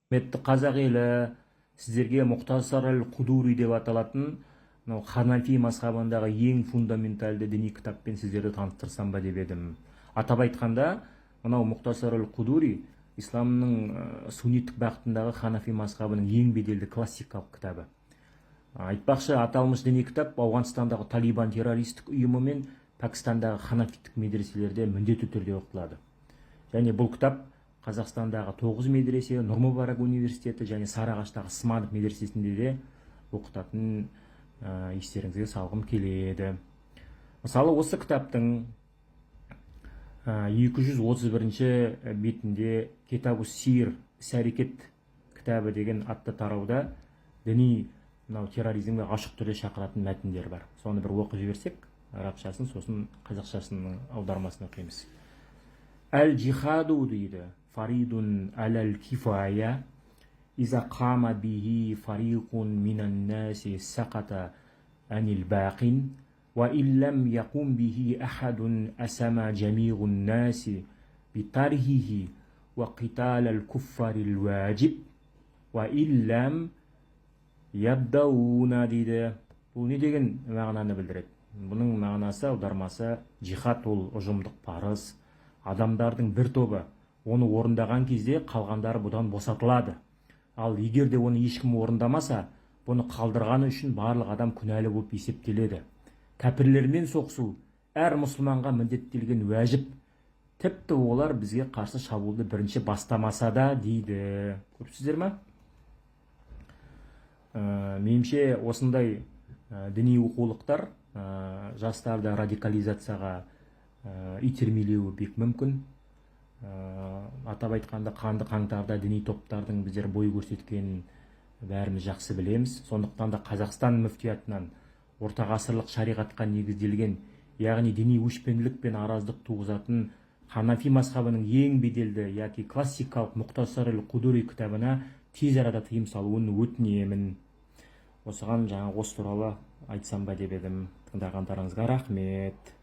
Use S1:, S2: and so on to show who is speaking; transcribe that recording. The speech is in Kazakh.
S1: Құрметті қазақ елі, сіздерге Мұхтасар әл-Құдури деп аталатын Ханафи мазхабындағы ең фундаменталды діни кітаппен сіздерді таныстырсам ба деп едім. Атап айтқанда, Мұхтасар әл-Құдури исламның сунниттік бағытындағы Ханафи мазхабының ең беделді классикалық кітабы. Айтпақшы, аталмыш діни кітап Ауғанстандағы Талибан террористік ұйымы мен Пәкістандағы ханафиттік медреселерде міндетті түрде оқытылады. Және бұл кітап Қазақстандағы 9 медресе, Нұр Мүбарак университеті және Сарыағаштағы Сманов медресесінде де оқытатын естеріңізге салғым келеді. Мысалы, осы кітаптың 231 бетінде Кетабу Сир, іс-әрекет кітабы деген атты тарауда діни терроризмге ашық түрде шақыратын мәтіндер бар. Соны бір оқып жіберсек, арабшасын, сосын қазақшасының аудармасын оқимыз. Әл-джихаду дейді, фаридун әл-кифая, иза қама бихи фарикун минан наси сақата әнил бақин, ва иллам яқум бихи ахадун асама джамиғун наси битархихи ва қитал әл-куффарил вәджиб, ва иллам ябдауна дейді. Бұл не деген мағынаны білдіреді? Бұның мағынасы, аудармасы, джихад ол ұжымдық парыз, адамдардың бір тобы оны орындаған кезде қалғандары бұдан босатылады. Ал егер де оны ешкім орындамаса, бұны қалдырғаны үшін барлық адам күнәлі болып есептеледі. Кәпірлермен соғысу әр мұсылманға міндеттелген уәжіп, тіпті олар бізге қарсы шабуылды бірінші бастамаса да дейді. Көріпсіздер ме? Меніңше осындай діни оқулықтар жастарды радикализацияға итермелеуі бек мүмкін. Атап айтқанда, қанды қаңтарда діни топтардың біздер бой көрсеткенін бәріміз жақсы білеміз. Сондықтан да Қазақстан мүфтиятынан орта ғасырлық шариғатқа негізделген, яғни діни өшпенділік пен араздық туғызатын Ханафи мазхабының ең беделді яки классикалық Мұхтасар әл-Құдури кітабына тез арада тыйым салуын өтінемін. Осыған осы туралы айтсам ба деп едім. Тыңдағандарыңызға рахмет.